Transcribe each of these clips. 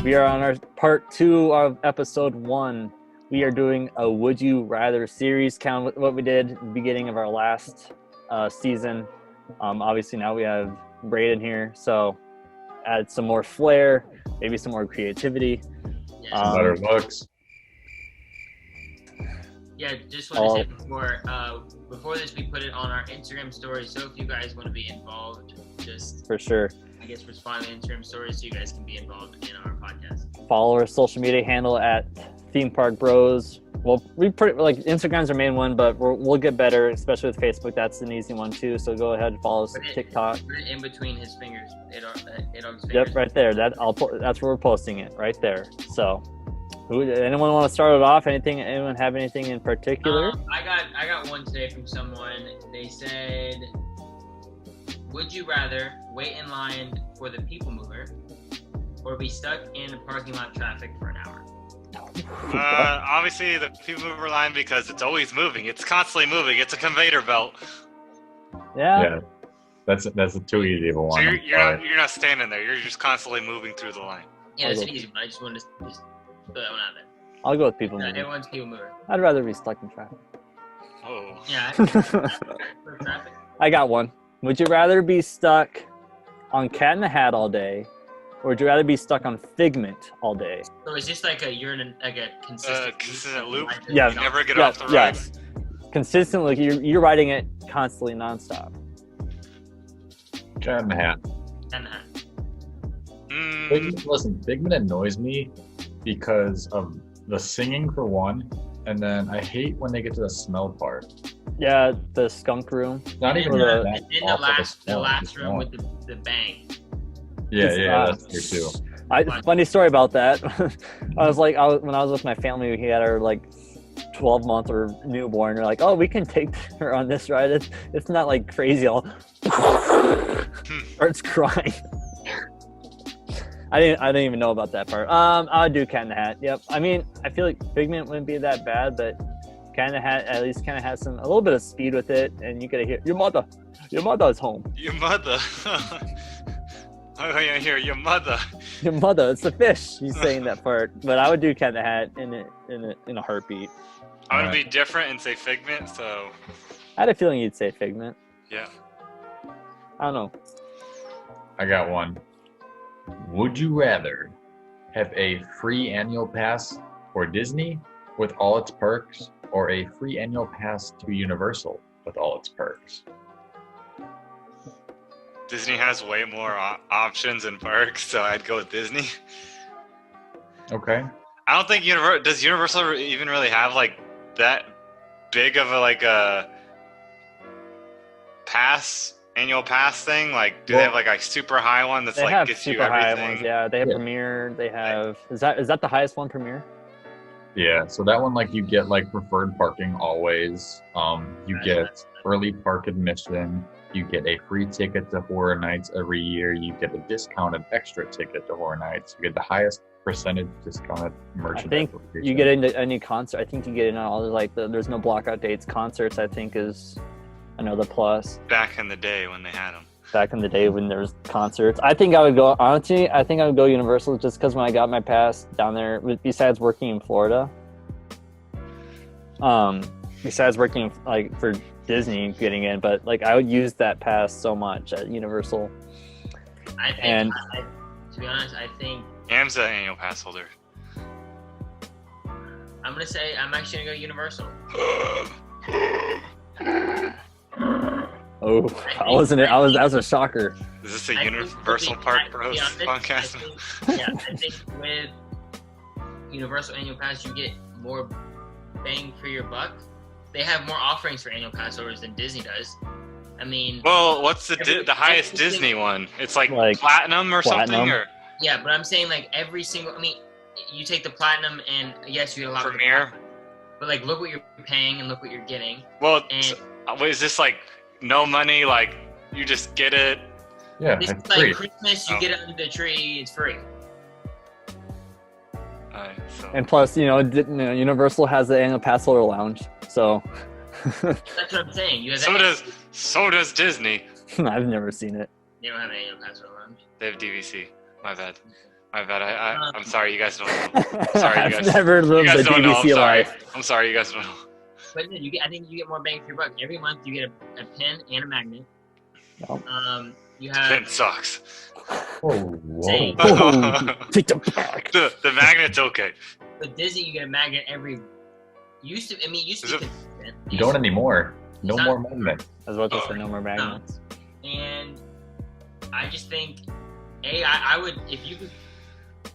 We are on our part 2 of episode 1. We are doing a Would You Rather series, kind of what we did at the beginning of our last season. Obviously now we have Braden here, so add some more flair, maybe some more creativity. Some better looks. Yeah, just want to say before this, we put it on our Instagram story. So if you guys want to be involved, just for sure, I guess respond to Instagram stories so you guys can be involved in our podcast. Follow our social media handle at Theme Park Bros. Well, we Instagram's our main one, but we'll get better, especially with Facebook. That's an easy one too. So go ahead and follow us on TikTok. Put it in between his fingers. Adog's fingers. Yep, right there. That's where we're posting it, right there. So. Anyone want to start it off? Anyone have anything in particular? I got one today from someone. They said, would you rather wait in line for the people mover or be stuck in parking lot traffic for an hour? Obviously the people mover line, because it's always moving. It's constantly moving. It's a conveyor belt. Yeah. That's a too easy of a one. So you're not standing there. You're just constantly moving through the line. Yeah, it's an easy one. I just wanted to throw that one out there. I'll go with people mover. Everyone's people mover. I'd rather be stuck in traffic. Oh. Yeah. For traffic. I got one. Would you rather be stuck on Cat in the Hat all day, or would you rather be stuck on Figment all day? So is this like a consistent loop? Yeah. You never get off the ride. Yes. Consistently, you're riding it constantly, nonstop. Cat in the Hat. Cat in the Hat. Figment annoys me because of the singing for one, and then I hate when they get to the smell part. Yeah, the skunk room. Not even the last room with the bang. Yeah, that's true too. Funny story about that. when I was with my family, we had our 12-month or newborn. They're like, oh, we can take her on this ride. It's not like crazy. All starts crying. I didn't even know about that part. I would do Cat in the Hat. Yep. I mean, I feel like Figment wouldn't be that bad, but Cat in the Hat at least kind of has a little bit of speed with it, and you gotta hear your mother's home. Your mother. I hear your mother. Your mother. It's the fish. He's saying that part, but I would do Cat in the Hat in a heartbeat. I'm gonna be different and say Figment. So I had a feeling you'd say Figment. Yeah. I don't know. I got one. Would you rather have a free annual pass for Disney with all its perks, or a free annual pass to Universal with all its perks? Disney has way more options and perks, so I'd go with Disney. Okay. I don't think does Universal even really have that big of a annual pass thing? Do they have a super high one that's gets you everything? High ones, yeah. They have Premier. They have is that the highest one, Premier? Yeah, so that one you get preferred parking always. You get early park admission. You get a free ticket to Horror Nights every year. You get a discounted extra ticket to Horror Nights. You get the highest percentage discounted merchandise. I think you get into any concert. I think you get in on all there's no blockout dates. Concerts, I think, is another plus. Back in the day when they had them. Back in the day when there was concerts. I think I would go, honestly, Universal just because when I got my pass down there, besides working in Florida, besides working for Disney getting in, but I would use that pass so much at Universal. To be honest, I think Am's an annual pass holder. I'm actually gonna go Universal. Oh, that was a shocker. Is this a Universal Park Bros podcast? I think with Universal Annual Pass, you get more bang for your buck. They have more offerings for annual pass holders than Disney does. I mean, well, what's the highest Disney one? It's platinum or something, or yeah. But I'm saying every single. I mean, you take the platinum, and yes, you get a lot. Premier. But look what you're paying and look what you're getting. Well, is this no money? You just get it? Yeah, it's free. Christmas. You get it under the tree. It's free. And plus, Universal has the annual pass holder lounge, so. That's what I'm saying. So does Disney. I've never seen it. They don't have an annual pass holder lounge. They have DVC. My bad. I bet I'm sorry, you guys don't know. Sorry, you I've guys. never You lived guys the don't know. I'm DVC sorry. life. I'm sorry, you guys don't know. But no, I think you get more bang for your buck. Every month you get a pen and a magnet. Nope. You Pin have sucks. Oh, whoa. Same. Oh, take the back. The magnet's okay. with Disney. You get a magnet every. Used to be Is it- consistent. You don't anymore. No It's more not- magnet. I was about to say no more magnets. And I just think, I would if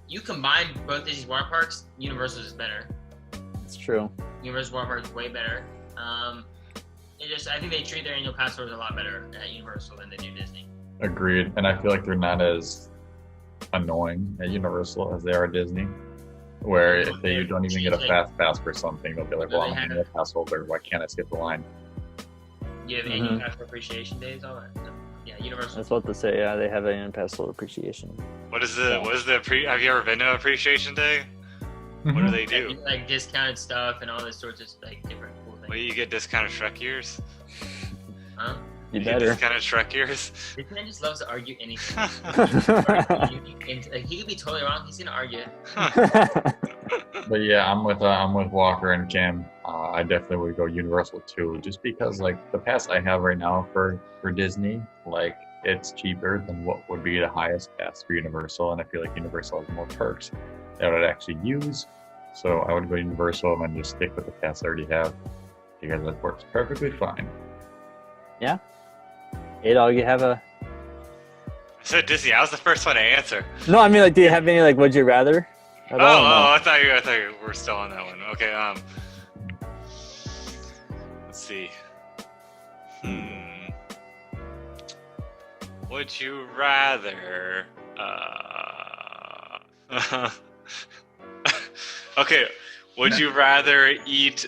you combine both Disney's water parks, Universal's is better. It's true. Universal water park is way better. I think they treat their annual pass holders a lot better at Universal than they do Disney. Agreed. And I feel like they're not as annoying at Universal as they are at Disney. Where if you don't even get a fast pass for something, they'll be like, well, I'm a pass holder. Why can't I skip the line? You have annual pass for appreciation days, all that. Yeah, Universal. I was about to say, yeah, they have an pastoral appreciation. What is the have you ever been to Appreciation Day? What do they do? Like discounted stuff and all this sorts of like different cool things. Well, you get discounted Shrek years. Huh? You get better. discounted Shrek years. This man just loves to argue anything. He could be totally wrong. He's gonna argue it. But yeah, I'm with Walker and Cam. I definitely would go Universal too, just because like the pass I have right now for Disney, like it's cheaper than what would be the highest pass for Universal, and I feel like Universal has more perks that I would actually use. So I would go Universal and just stick with the pass I already have because it works perfectly fine. Yeah. Hey, dog, you have a. I said Disney. I was the first one to answer. No, I mean, like, do you have any, like, would you rather? At all, or no? I thought you were still on that one. Okay. Let's see. Would you rather? Okay. Would you rather eat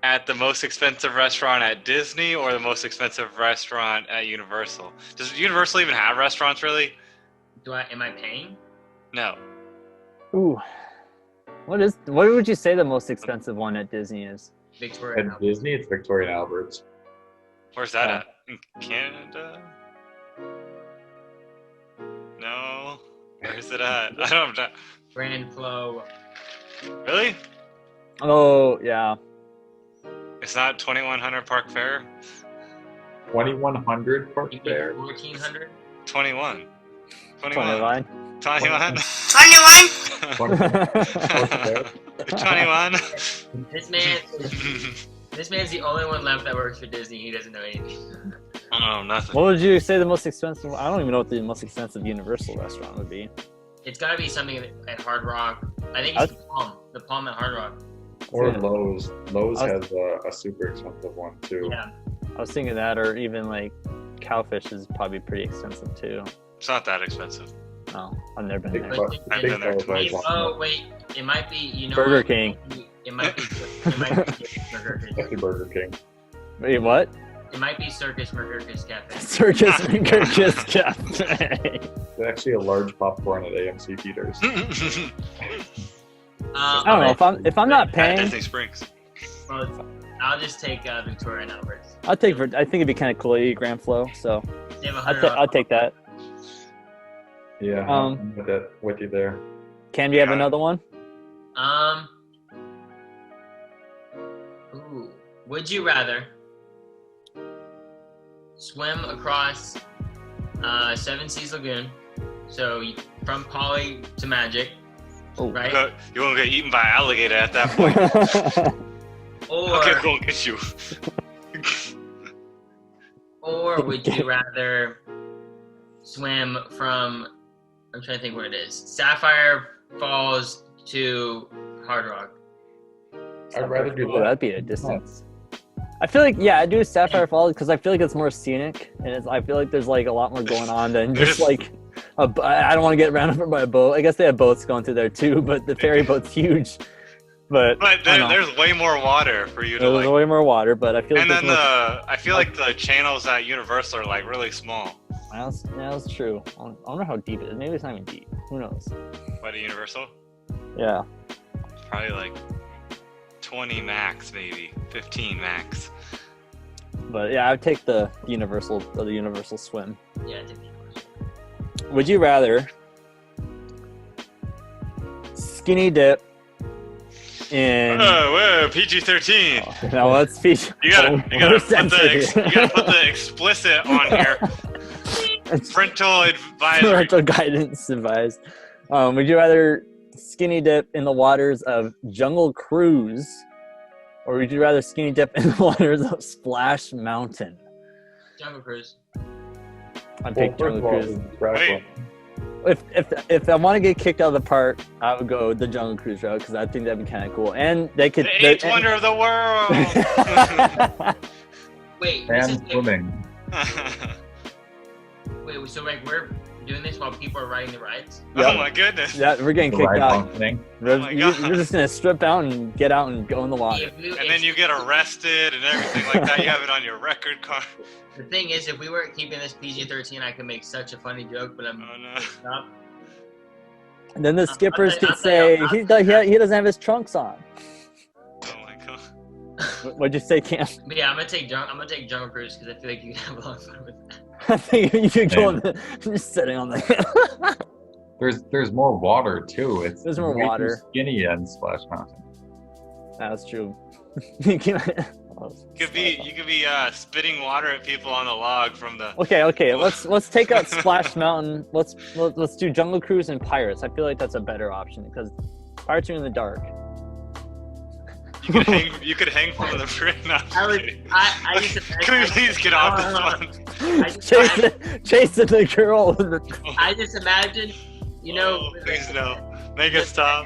at the most expensive restaurant at Disney or the most expensive restaurant at Universal? Does Universal even have restaurants, really? Am I paying? No. Ooh. What would you say the most expensive one at Disney is? Victoria. At Disney, it's Victoria and Albert's. Where's that at? In Canada? No. Where's it at? I don't know. Grand Flow. Really? Oh, yeah. It's not 2100 Park Fair? 2100 Park You get Fair. 1400. 21. 21. 21. 21. This man's the only one left that works for Disney. He doesn't know anything. I don't know, nothing. What would you say the most expensive? I don't even know what the most expensive Universal restaurant would be. It's got to be something at Hard Rock. I think it's the Palm. The Palm at Hard Rock. Or Yeah. Lowe's. Lowe's has a super expensive one too. Yeah. I was thinking that, or even like Cowfish is probably pretty expensive too. It's not that expensive. Oh, I've never been Big there. Buck- I've Big been there Buck twice. has one. Oh wait, it might be. Burger what? King. It might be Burger King. Definitely Burger King. Wait, what? It might be Circus McGurkus Cafe. Circus Rinkerkus Cafe. There's actually a large popcorn at AMC theaters. I don't know if I'm not At paying. Disney Springs. Well, I'll just take Victoria and Albert's. I think it'd be kind of cool to eat Grand Flow, so They have I'll take that. Yeah, I'm with you there. Cam, do you have Yeah. another one? Ooh. Would you rather swim across Seven Seas Lagoon, so from Polly to Magic, Oh. right? You won't get eaten by an alligator at that point. Or I'll go and get you. or would you rather swim from, I'm trying to think where it is, Sapphire Falls to Hard Rock? I'd rather do Oh, that. that'd be a distance. I feel like I do Sapphire Falls because I feel like it's more scenic, and I feel like there's like a lot more going on than just like I don't want to get ran over by a boat. I guess they have boats going through there too, but the ferry boat's huge. But There's way more water for you to there's like. way more water, but I feel like And then there's more- I feel like the channels at Universal are like really small. that's true. I wonder how deep it is. Maybe it's not even deep. Who knows? But at Universal, Yeah. probably like 20 max, maybe 15 max. But yeah, I'd take the Universal swim. Yeah, I think the Universal. Would you rather skinny dip in. Whoa, PG-13. No, let's feature. You gotta put the explicit on here. Parental advisory. Parental guidance advised. Would you rather skinny dip in the waters of Jungle Cruise, or would you rather skinny dip in the waters of Splash Mountain? Jungle Cruise. I'd pick Jungle Cruise. Wait. If I want to get kicked out of the park, I would go the Jungle Cruise route because I think that'd be kind of cool. And they could. The eighth wonder of the world. Wait, And swimming. Wait, so like we're doing this while people are riding the rides? Yep. Oh my goodness. Yeah, we're getting The kicked ride out. functioning. Oh my God. You're just gonna strip out and get out and go in the water. And then you get arrested and everything like that. You have it on your record card. The thing is, if we weren't keeping this PG-13, I could make such a funny joke, but I'm Oh no. not. And then the skippers I'll could tell say you, he doesn't have his trunks on. Oh my god. What'd you say, Cam? But yeah, I'm gonna take Jungle Cruise because I feel like you can have a lot of fun with that. I think you could go on just sitting on the. There's more water too. There's more way too water. Skinny in Splash Mountain. That's true. You could be spitting water at people on the log from the. Okay. Let's take out Splash Mountain. Let's do Jungle Cruise and Pirates. I feel like that's a better option because Pirates are in the dark. You could hang from the bridge. No, I just can we please get off this one? Chasing the girl. I just imagine, you know, Oh, please no. Make it stop.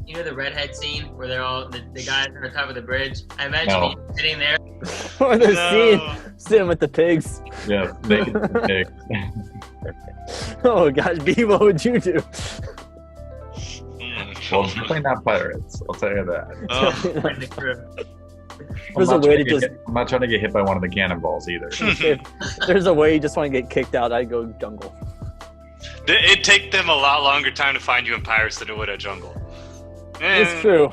you know the redhead scene where they're all the guys on the top of the bridge. I imagine No. me sitting there. Or the No. scene sitting with the pigs. Yeah, make it big. Oh gosh, B, what would you do? Well, definitely not pirates. I'll tell you that. Oh. in the crew. There's a way to just. I'm not trying to get hit by one of the cannonballs either. If there's a way you just want to get kicked out, I'd go jungle. It'd take them a lot longer time to find you in Pirates than it would at Jungle. It's true.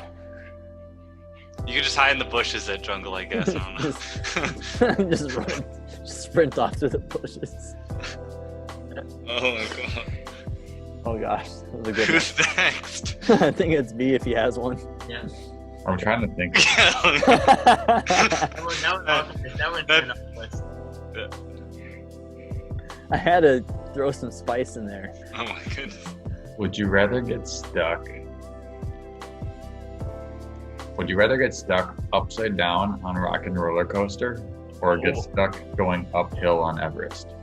You could just hide in the bushes at Jungle, I guess. I don't know. Just run, just sprint off through the bushes. Oh my god. Oh gosh, that was a good Who's next? one. I think it's B if he has one. Yeah. I'm trying to think. That one's turned off the list. I had to throw some spice in there. Oh my goodness. Would you rather get stuck? Would you rather get stuck upside down on a rock and roller coaster, or get stuck going uphill on Everest?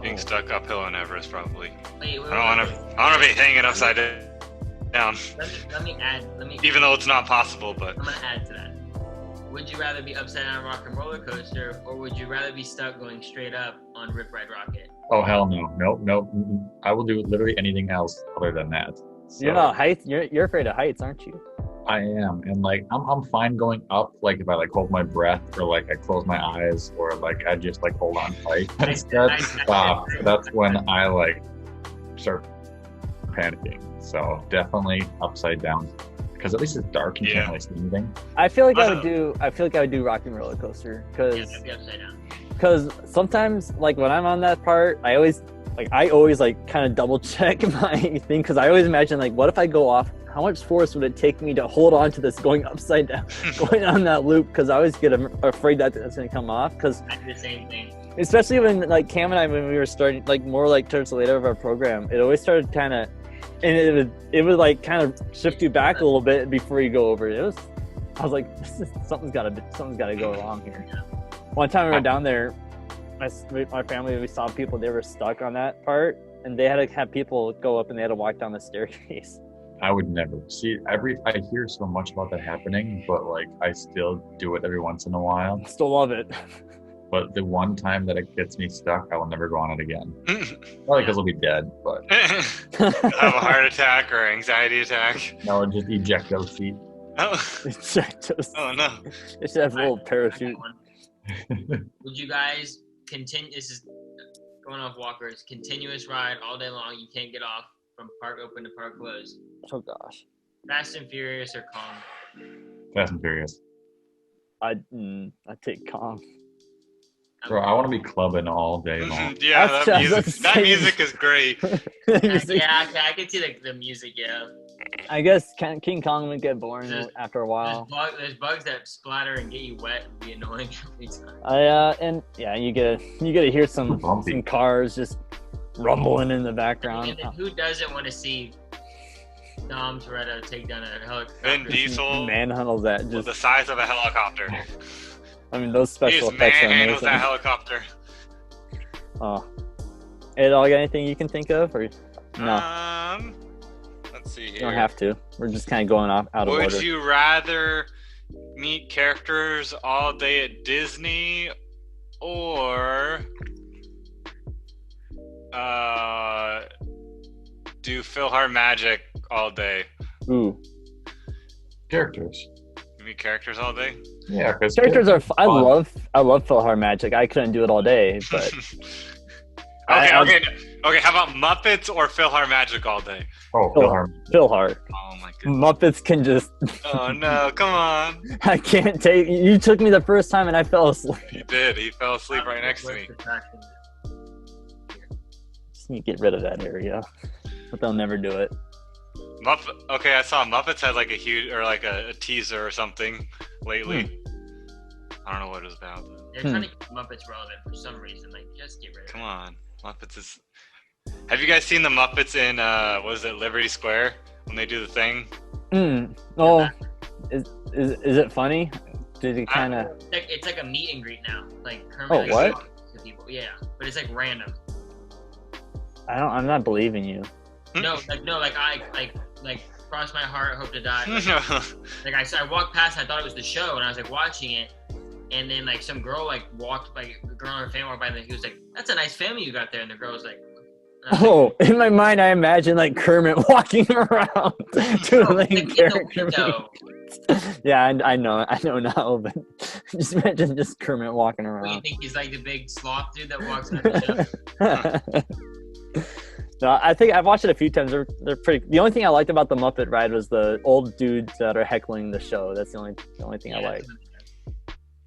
Being stuck uphill on Everest, probably. Wait, I don't want to be hanging upside down, Let me add. even though it's not possible. But I'm gonna add to that. Would you rather be upside down rock and roller coaster, or would you rather be stuck going straight up on Rip Ride Rocket? Oh hell no, nope. Mm-mm. I will do literally anything else other than that. So, You're not heights. You're afraid of heights, aren't you? I am, and like I'm fine going up. Like if I like hold my breath, or like I close my eyes, or like I just like hold on tight. Instead, stop. That's when I like start panicking. So definitely upside down, because at least it's dark. You can't really see anything. I feel like I would do rock and roller coaster Yeah, that'd be upside down. because sometimes like when I'm on that part, I always like kind of double check my thing because I always imagine like what if I go off? How much force would it take me to hold on to this going upside down, going on that loop? Because I always get afraid that that's going to come off. Because I do the same thing. especially when like Cam and I, when we were starting like more like towards the later of our program, it always started kind of, and it would like kind of shift you back a little bit before you go over it. I was like, something's got to go wrong here. One time we were down there, my family, we saw people, they were stuck on that part, and they had to have people go up and they had to walk down the staircase. I would never see I hear so much about that happening, but like I still do it every once in a while. Still love it. But the one time that it gets me stuck, I will never go on it again. Probably because I'll be dead, but have a heart attack or anxiety attack. no, just eject those feet. Oh, oh no. They should have a little parachute. Would you guys continue? This is going off Walker's continuous ride all day long. You can't get off from park open to park closed. Oh gosh. Fast and Furious or Kong? Fast and Furious. I'd take Kong. Bro, I want to be clubbing all day long. Yeah, That's- that that's music. That insane. music is great. Yeah, okay, I can see the music. Yeah. I guess King Kong would get boring after a while. There's bugs that splatter and get you wet and be annoying every time. And yeah, you get to hear some Bumpy. cars just rumbling in the background. And then who doesn't want to see Dom Toretto take down a helicopter? Vin Diesel Manhandles that. was Just, the size of a helicopter. I mean, those He special just effects are manhandles that amazing. helicopter. Oh, Ed, got anything you can think of, or no? Let's see here. You don't have to. We're just kind of going out of Would order. you rather meet characters all day at Disney or do PhilharMagic all day? Ooh, Characters. You meet characters all day? Yeah, because characters are. I fun. love PhilharMagic. I couldn't do it all day, but Okay, how about Muppets or PhilharMagic all day? Oh, Philhar. Oh my goodness. Muppets can just. Oh no, come on. I can't take. You took me the first time and I fell asleep. He did. He fell asleep right next to me. Just need to get rid of that area, but they'll never do it. Okay, I saw Muppets had like a huge or like a teaser or something lately. I don't know what it was about. They're trying to keep Muppets relevant for some reason. Like, just get rid of Come it. on, Muppets is. Have you guys seen the Muppets in what is it, Liberty Square when they do the thing? Oh, is it funny? Did it kind of? It's like a meet and greet now. Like Kermit. Oh, like, what? talks to people. Yeah, but it's like random. I'm not believing you. No, like I cross my heart, hope to die. Like I walked past, I thought it was the show, and I was like watching it, and then like some girl like walked, like the girl and her family walked by, and he was like, "That's a nice family you got there," and the girl was like, and I was Oh, in my mind, I imagine like Kermit walking around doing like, like in the character window. meetings. Yeah, I know now, but just imagine just Kermit walking What do you around. think he's like the big sloth dude that walks around the show? No, I think I've watched it a few times. They're pretty. The only thing I liked about the Muppet ride was the old dudes that are heckling the show. That's the only thing I like.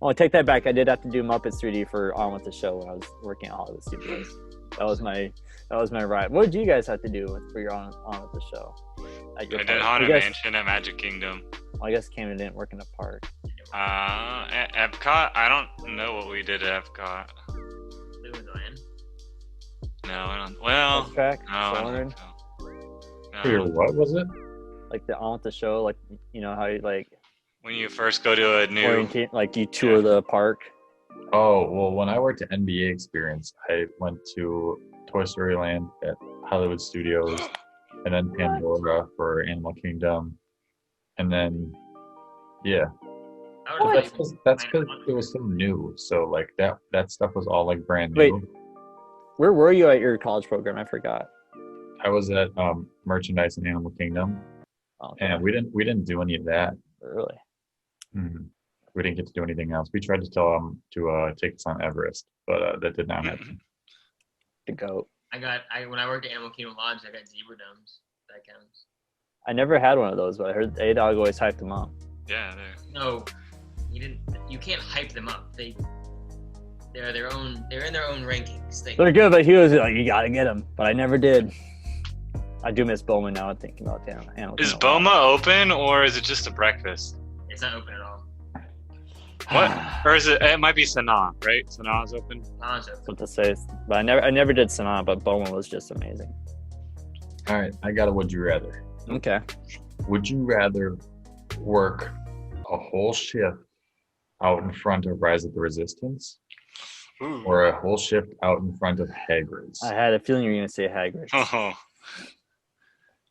Oh, I take that back. I did have to do Muppets 3D for On with the Show when I was working at Hollywood Studios. That was my ride. What did you guys have to do for your On with the Show? At your I did park? Haunted You guys- Mansion at Magic Kingdom. Well, I guess Camden didn't work in a park. At Epcot, I don't know what we did at Epcot. Louisville. No, I don't. Well, Test track, no, I don't Soarin', think so. For your No. what was it? like the On with the Show, like you know how you like When you first go to a new, orientate, like you tour the park. Oh, well, when I worked at NBA Experience, I went to Toy Story Land at Hollywood Studios, and then Pandora for Animal Kingdom, and then, yeah. That's because it was so new. So, like, that stuff was all, like, brand new. Wait. Where were you at your college program? I forgot. I was at Merchandise and Animal Kingdom, Oh, and we didn't do any of that. really. Mhm. We didn't get to do anything else. We tried to tell them to take us on Everest, but that did not happen. The goat. When I worked at Animal Kingdom Lodge, I got zebra domes. That counts. I never had one of those, but I heard A-Dog always hyped them up. yeah, there. No, you didn't. You can't hype them up. They're in their own rankings. They're good, but he was like, you gotta get them. But I never did. I do miss Bowman now. I'm thinking about the animal. Is Kingdom. Boma open or is it just a breakfast? It's not open at all. What? Or is it? It might be Sanaa, right? Sanaa's open. Not open. What to say? But I never did Sanaa, but Bowman was just amazing. All right, I got a would you rather. Okay. Would you rather work a whole shift out in front of Rise of the Resistance Ooh. or a whole shift out in front of Hagrid's? I had a feeling you were gonna say Hagrid. Oh,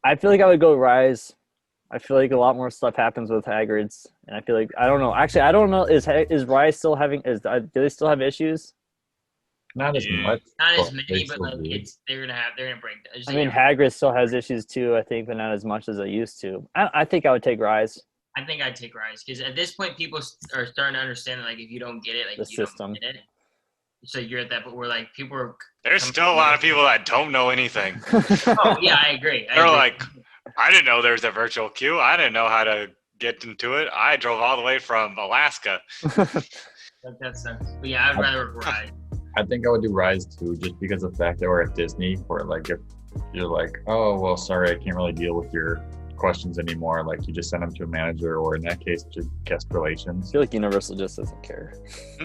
I feel like I would go Rise. I feel like a lot more stuff happens with Hagrid's, and I feel like I don't know. Actually, I don't know. Is Rise still having? Do they still have issues? Not as Yeah. much. Not as but many, they but still like do. they're gonna break. I mean, Hagrid still has issues too. I think, but not as much as they used to. I think I would take Rise. I think I'd take Rise because at this point, people are starting to understand that, like, if you don't get it, like, The you system. don't get it. So you're at that, but we're like, people are. there's still a lot of people that don't know anything. Oh yeah, I agree. They're like, I didn't know there was a virtual queue. I didn't know how to get into it. I drove all the way from Alaska. that sucks. But yeah, I'd rather work Rise. I think I would do Rise too, just because of the fact that we're at Disney, where like if you're like, oh well, sorry, I can't really deal with your questions anymore. Like you just send them to a manager, or in that case, just guest I relations. feel like Universal just doesn't care.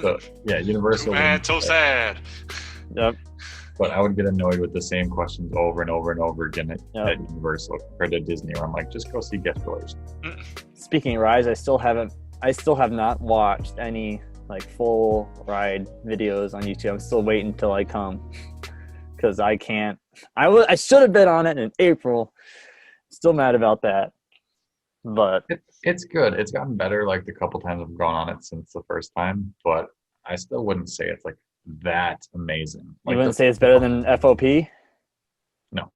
So yeah, Universal. Man, so sad. Yep. But I would get annoyed with the same questions over and over and over again at Yep. Universal compared to Disney, where I'm like, just go see guest relations. Speaking of rides, I still have not watched any like full ride videos on YouTube. I'm still waiting until I come because I can't. I should have been on it in April. Still mad about that, but It's good. It's gotten better like the couple times I've gone on it since the first time, but I still wouldn't say it's like that amazing. Like you wouldn't say it's better than FOP? No,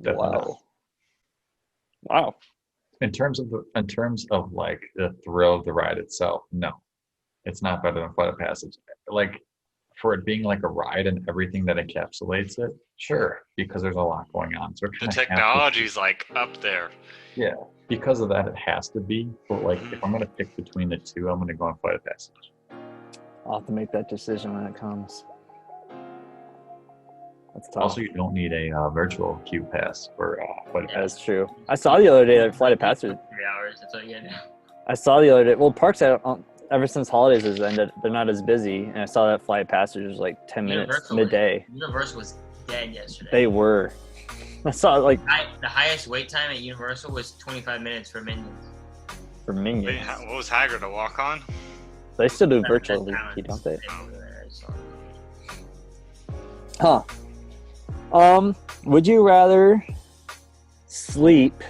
definitely not. Wow. In terms of like the thrill of the ride itself, no, it's not better than Flight of Passage. Like for it being like a ride and everything that encapsulates it, sure, because there's a lot going on. So it The kinda has to- technology's like up there. yeah, because of that, it has to be. But like, if I'm gonna pick between the two, I'm gonna go on Flight of Passage. I'll have to make that decision when it comes. That's tough. Also, you don't need a virtual queue pass for Flight of Passage. That's true. I saw the other day that Flight of Passage. 3 hours. That's all you get now. I saw the other day. Well, parks ever since holidays has ended, they're not as busy. And I saw that Flight of Passage was like 10 minutes Universal- midday. Universal was dead yesterday. They were. I saw like The highest wait time at Universal was 25 minutes for Minions. for Wait, Minions. what was Hagrid to walk on? They still do That's virtual talent. league, don't they? Over there, so. Huh. Would you rather sleep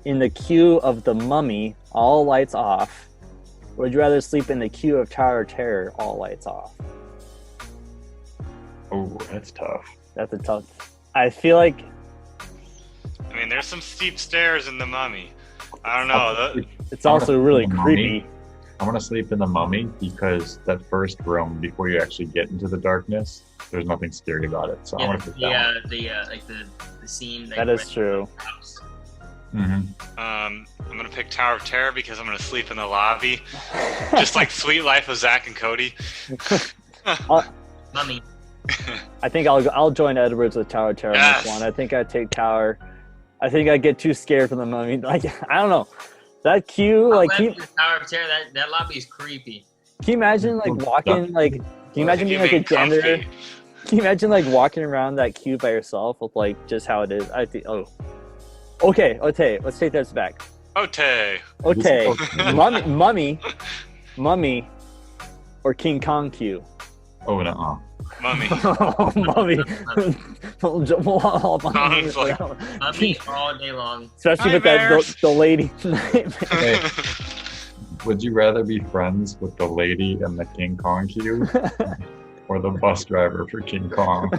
in the queue of the Mummy, all lights off, or would you rather sleep in the queue of Tower of Terror, all lights off? Oh, that's tough. That's a tough. I feel like I mean, there's some steep stairs in the Mummy. I don't know. it's also really I'm gonna- creepy. I'm gonna sleep in the Mummy because that first room before you actually get into the darkness, there's nothing scary about it. So I'm Yeah, gonna pick that one. like the scene. That is true. Mhm. I'm gonna pick Tower of Terror because I'm gonna sleep in the lobby, just like Sweet Life of Zach and Cody. Mummy. I think I'll join Edwards with Tower of Terror on Yes. this one. I think I'd take Tower. I think I'd get too scared from the Mummy. Like I don't know. That queue, like I can went to the Tower of Terror. That lobby is creepy. you imagine like walking like can you imagine being like a janitor? comfy. Can you imagine like walking around that queue by yourself with like just how it is? I think okay, let's take this back. Ote. Okay. Mummy or King Kong queue. Oh no. Mummy. Mummy. Kong's like- Mummy all day long. Especially with that Nightmares. the lady. Hey, would you rather be friends with the lady in the King Kong queue or the bus driver for King Kong?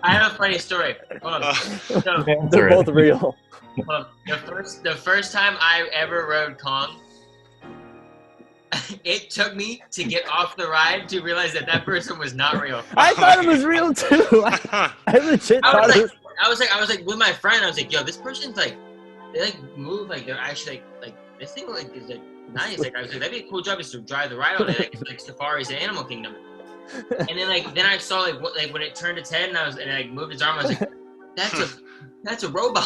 I have a funny story. Hold on. So, Answer They're it. both real. the first time I ever rode Kong, it took me to get off the ride to realize that person was not real. I thought it was real too. I legit thought it was. I was like with my friend. I was like, yo, this person's like, they like move like they're actually like this thing like is like nice. Like I was like, that'd be a cool job is to drive the ride on it, like safaris in Animal Kingdom. And then I saw like what like when it turned its head and I like moved its arm. I was like, that's a robot.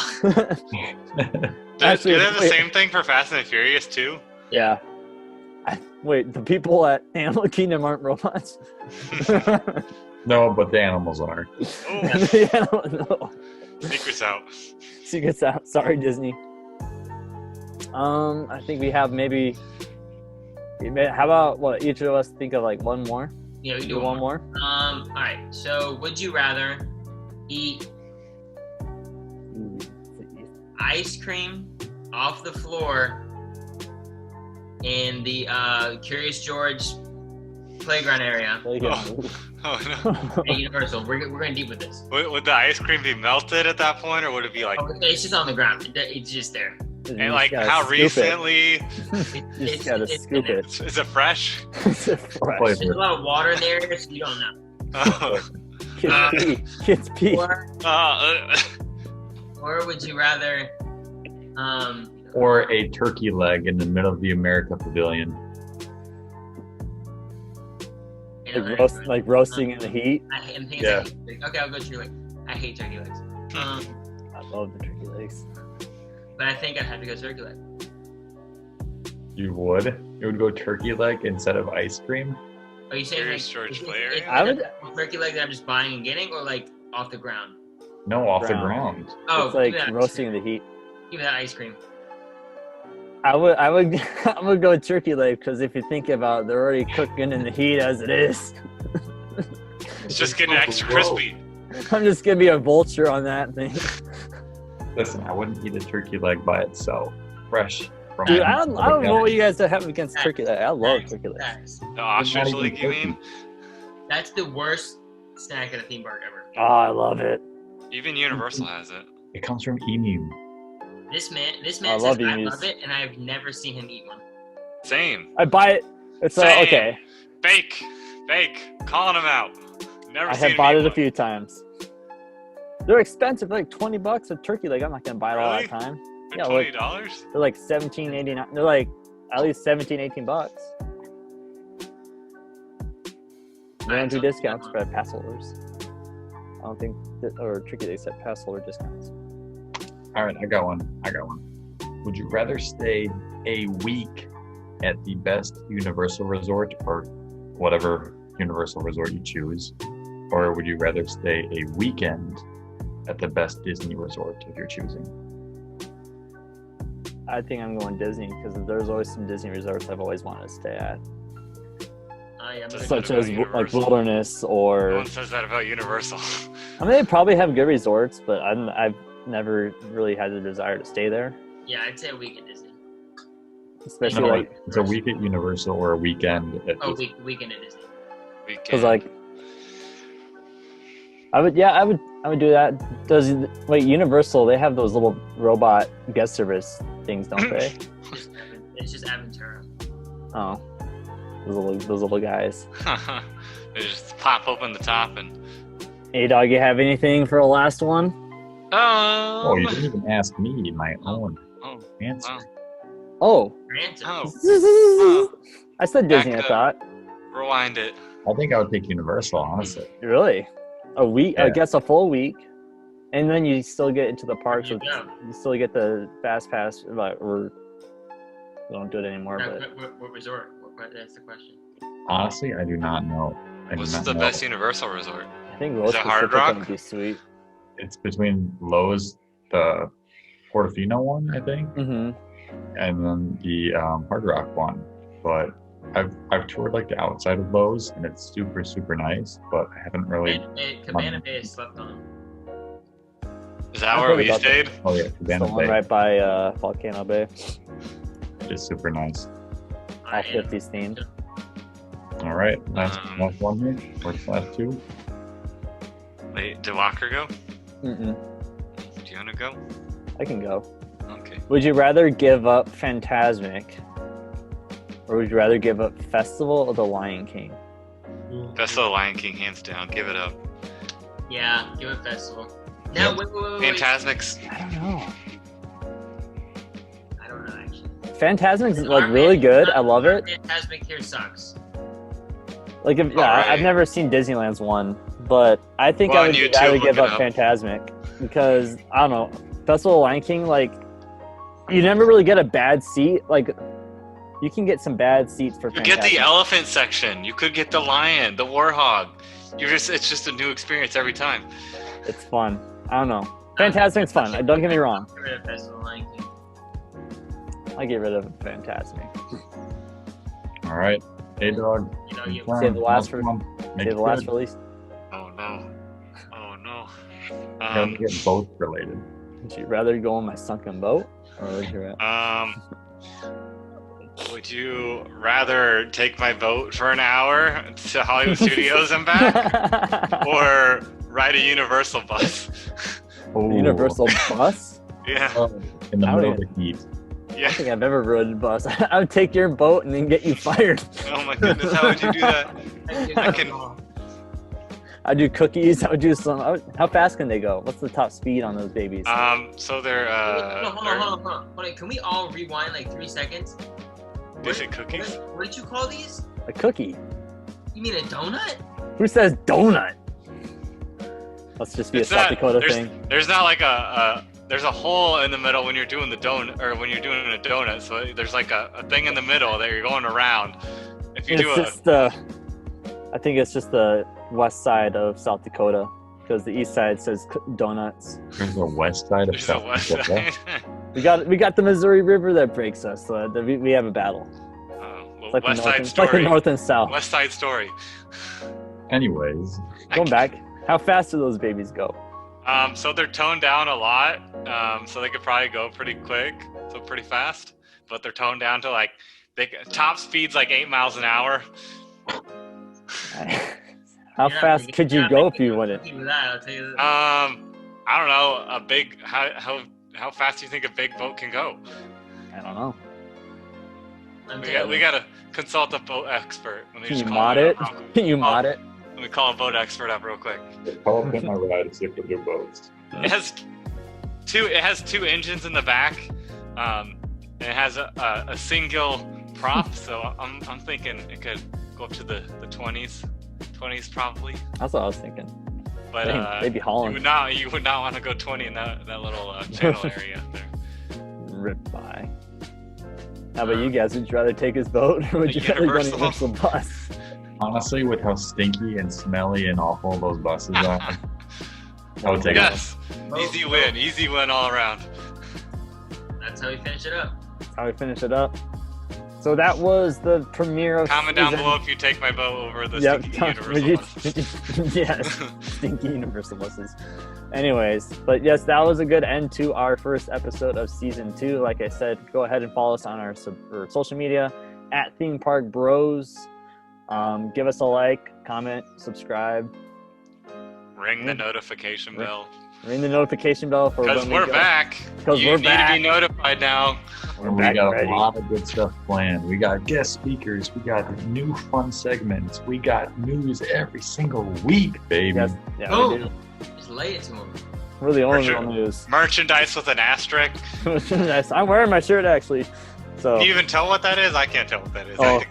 Actually, do they have the wait. same thing for Fast and the Furious too? Yeah. Wait, the people at Animal Kingdom aren't robots? No, but the animals are. Oh, No. secrets out. Secrets out. Sorry, Disney. I think we have maybe. How about what each of us think of like one more? Yeah, we Do one more. All right. So, would you rather eat ice cream off the floor in the Curious George playground area Oh no. at Universal? We're going deep with this. Would the ice cream be melted at that point, or would it be like? Oh, it's just on the ground. It's just there. And like how recently You just gotta scoop it. is it fresh? It's a fresh. Flavor. There's a lot of water in there, so you don't know. Oh. Kids pee. Or, Uh, or would you rather or a turkey leg in the middle of the America Pavilion. Like roasting in the heat. I'm thinking Yeah. okay, I'll go turkey leg. I hate turkey legs. I love the turkey legs. But I think I'd have to go turkey leg. You would? You would go turkey leg instead of ice cream? Are you saying Curious George Blair? I would- turkey leg that I'm just buying and getting, or like off the ground? No, off the Ground. ground. Oh, It's like give me that roasting ice in the heat. cream. Give me that ice cream. I would I would go turkey leg because if you think about it, they're already cooking in the heat as it is. It's just getting extra Whoa. crispy. I'm just gonna be a vulture on that thing. Listen, I wouldn't eat a turkey leg by itself. Fresh. From Dude, I don't know what you guys have against turkey leg. I love Facts, turkey legs. facts. The ostrich even leg, you mean? That's the worst snack at a theme park ever. Oh, I love it. Even Universal has it. It comes from Emu. This man I says love I emus. love it, and I've never seen him eat one. Same. I buy it. It's Same. okay. Fake. Calling him out. Never I seen have him bought eat it a one. few times. They're expensive, like $20 a turkey leg. I'm not gonna buy it all Really? that time. For Yeah, like- $20? They're like $17.89. They're like at least $17-18. They don't do discounts for pass holders. I don't think or turkey legs have pass holder discounts. All right, I got one. Would you rather stay a week at the best Universal resort or whatever Universal resort you choose? Or would you rather stay a weekend at the best Disney resort if you're choosing? I think I'm going Disney because there's always some Disney resorts I've always wanted to stay at, Just such about as like Universal. Wilderness No or. one says that about Universal. I mean, they probably have good resorts, but I've never really had the desire to stay there, Yeah, I'd say a week at Disney. especially No, like it's a week at Universal or a weekend at Oh, Disney. weekend at Disney. because like I would do that. Does wait Universal? They have those little robot guest service things, don't they? It's just Aventura. Oh, those little guys. They just pop open the top and. Hey, dog, you have anything for a last one? Oh, you didn't even ask me my own Oh, answer. wow. Oh, Random. Oh, I said Disney. Back I thought. rewind it. I think I would take Universal, honestly. Really? A week? I Yeah. guess a full week, and then you still get into the parks. There With, you go. you still get the fast pass, or we don't do it anymore. Now, But what resort? That's the question. Honestly, I do not know. I do What's not the know. best Universal resort? I think Rose it Hard Pacific Rock? would be sweet. It's between Lowe's, the Portofino one, I think, Mm-hmm. and then the Hard Rock one. But I've toured like the outside of Lowe's, and it's super super nice. But I haven't really. Cabana Bay is slept on. Is that I've where heard we about that. stayed? Oh yeah, The Cabana one Bay right by Volcano Bay. is super nice. All 50s themed. All right, last one here, or last two. Wait, did Walker go? Mm-mm. Do you want to go? I can go. Okay. Would you rather give up Fantasmic, or would you rather give up Festival of the Lion King? That's the Lion King, hands down. Give it up. Yeah, give it festival. Now, Yep. wait. Fantasmic's. I don't know. I don't know actually. Fantasmic's like really good. I love it. Fantasmic here sucks. Like, if, yeah, Alright. I've never seen Disneyland's one, but I think Well, I on would YouTube, rather look give it up up. Fantasmic because I don't know. Festival of Lion King, like, you never really get a bad seat. Like, you can get some bad seats for You get the Fantasmic. elephant section. You could get the lion, the warhog. It's just a new experience every time. It's fun. I don't know. Fantasmic's fun. Don't get me wrong. Get rid of Festival of Lion King. I get rid of Fantasmic. All right, hey dog. You know, you Save the last for- one. Make Save it the last good. release. Oh no. Oh no. Don't get both related. Would you rather go on my sunken boat, or would you? Would you rather take my boat for an hour to Hollywood Studios and back, or ride a Universal bus? Oh, Universal bus? Yeah. in the I middle don't of the heat. I Yeah. don't think I've ever ridden a bus. I would take your boat and then get you fired. Oh my goodness, how would you do that? I can- I'd do cookies. I would do some. How fast can they go? What's the top speed on those babies? So they're Hold on. Can we all rewind like 3 seconds? Is it cookies? What did you call these? A cookie. You mean a donut? Who says donut? Let's just be It's a South not- Dakota there's, thing. There's not like there's a hole in the middle when you're doing the donut, or when you're doing a donut. So there's like a thing in the middle that you're going around. If you It's do just the. I think it's just the west side of South Dakota, because the east side says donuts. There's a west side of there's a South west Dakota. side. We got the Missouri River that breaks us, so we have a battle. Well, It's like, west the north, side it's like the story. north and south. West side story. Anyways, Going back, how fast do those babies go? So they're toned down a lot. So they could probably go pretty quick, so pretty fast. But they're toned down to like top speed's like 8 miles an hour. How fast could you go if you wouldn't? I'll tell you that. I don't know. How fast do you think a big boat can go? I don't know. We got to consult a boat expert. Let me Can just you call mod him it? up real quick. Can you mod it? Let me call a boat expert up real quick. call up in my ride to see if they do boats. It has two engines in the back, and it has a single prop. So I'm thinking it could go up to the 20s probably. That's what I was thinking. But Dang, they'd be you hauling. would not want to go 20 in that little channel area there. Rip by. How about you guys? Would you rather take his boat, or would A you rather go on a Universal? Universal bus? Honestly, with how stinky and smelly and awful those buses are, I would take Yes, easy win all around. That's how we finish it up. That's how we finish it up. So that was the premiere of Comment down season- below if you take my boat over the Yep. stinky Universal bus. Yes, stinky Universal buses. Anyways, but yes, that was a good end to our first episode of season 2. Like I said, go ahead and follow us on our social media at Theme Park Bros. Give us a like, comment, subscribe, Ring the notification bell. ring the notification bell for Because when we're we go. back. 'Cause You we're need back. to be notified now. We're We back got ready. a lot of good stuff planned. We got guest speakers. We got new fun segments. We got news every single week, baby. Yes, yeah, Oh. we do. Just lay it to him. We're the only sure. one news. Merchandise with an asterisk. Yes, I'm wearing my shirt actually. So, Can you even tell what that is? I can't tell what that is. Oh.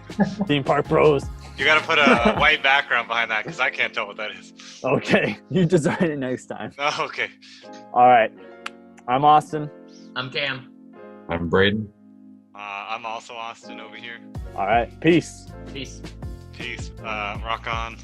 Theme Park Bros. You got to put a white background behind that because I can't tell what that is. Okay, you design it next time. Oh, okay. All right, I'm Austin. I'm Cam. I'm Braden. I'm also Austin over here. All right, peace. Peace. Peace. Rock on.